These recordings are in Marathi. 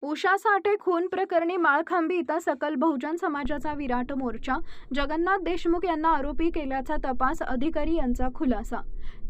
उषा साठे खून प्रकरणी माळखांबी इथं सकल बहुजन समाजाचा विराट मोर्चा, जगन्नाथ देशमुख यांना आरोपी केल्याचा तपास अधिकारी यांचा खुलासा।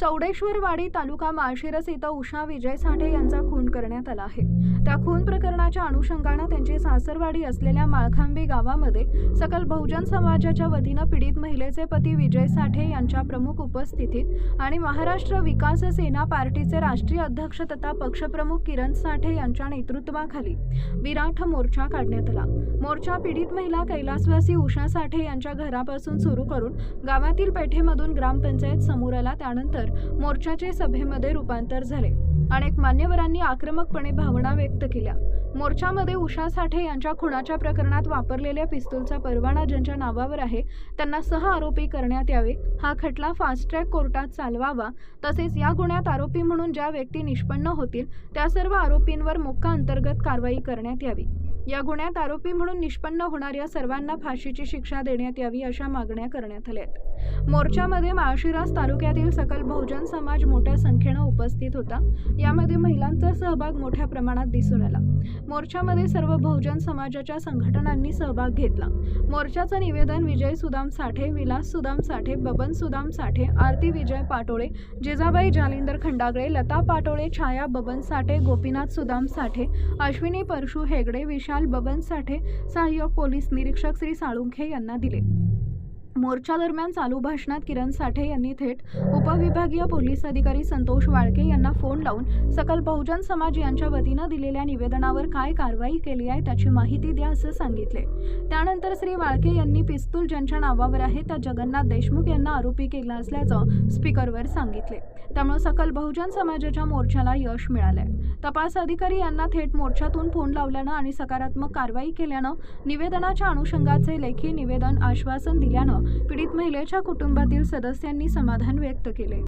चौडेश्वरवाडी तालुका माळशिरस इथं उषा विजय साठे यांचा खून करण्यात आला आहे। त्या खून प्रकरणाच्या अनुषंगाने त्यांची सासरवाडी असलेल्या माळखांबी गावामध्ये सकल बहुजन समाजाच्या वतीनं पीडित महिलेचे पती विजय साठे यांच्या प्रमुख उपस्थितीत आणि महाराष्ट्र विकास सेना पार्टीचे राष्ट्रीय अध्यक्ष तथा पक्षप्रमुख किरण साठे यांच्या नेतृत्वाखाली विराट मोर्चा काढण्यात आला। मोर्चा पीडित महिला कैलासवासी उषा साठे यांच्या घरापासून सुरू करून गावातील पेठेमधून ग्रामपंचायत समोर आला। त्यानंतर मोर्चाचे सभेमध्ये रूपांतर झाले। अनेक मान्यवरांनी आक्रमकपणे भावना व्यक्त केल्या। मोर्चामध्ये उषा साठे यांच्या खुनाच्या प्रकरणात वापरलेल्या पिस्तूलचा परवाना ज्यांच्या नावावर आहे त्यांना सह आरोपी करण्यात यावे, हा खटला फास्ट ट्रॅक कोर्टात चालवावा, तसेच या गुन्ह्यात आरोपी म्हणून ज्या व्यक्ती निष्पन्न होतील त्या सर्व आरोपींवर मोक्का अंतर्गत कारवाई करण्यात यावी। या गुन्ह्यात आरोपी म्हणून निष्पन्न होणाऱ्या सर्वांना फाशीची शिक्षा देण्यात यावी अशा मागण्या करण्यात आल्या। मोर्चामध्ये माळशिरस तालुक्यातील सकल बहुजन समाज मोठ्या संख्येने उपस्थित होता। यामध्ये महिलांचा सहभाग मोठ्या प्रमाणात दिसून आला। मोर्चामध्ये सर्व बहुजन समाजाच्या संघटनांनी सहभाग घेतला। मोर्चाचं निवेदन विजय सुदाम साठे, विलास सुदाम साठे, बबन सुदाम साठे, आरती विजय पाटोळे, जिजाबाई जालिंदर खंडागळे, लता पाटोळे, छाया बबन साठे, गोपीनाथ सुदाम साठे, अश्विनी परशु हेगडे, विशाल बबन साठे, सहाय्यक पोलीस निरीक्षक श्री साळुंखे यांना दिले। मोर्चा दरम्यान चालू भाषणात किरण साठे यांनी थेट उपविभागीय पोलीस अधिकारी संतोष वाळके यांना फोन लावून सकल बहुजन समाज यांच्या वतीनं दिलेल्या निवेदनावर काय कारवाई केली आहे त्याची माहिती द्या असं सांगितले। त्यानंतर श्री वाळके यांनी पिस्तूल ज्यांच्या नावावर आहे त्या जगन्नाथ देशमुख यांना आरोपी केला असल्याचं स्पीकरवर सांगितले। त्यामुळे सकल बहुजन समाजाच्या मोर्चाला यश मिळालंय। तपास अधिकारी यांना थेट मोर्चातून फोन लावल्यानं आणि सकारात्मक कारवाई केल्यानं निवेदनाच्या अनुषंगाचे लेखी निवेदन आश्वासन दिल्यानं पीडित महिलेच्या कुटुंबातील सदस्यांनी समाधान व्यक्त केले।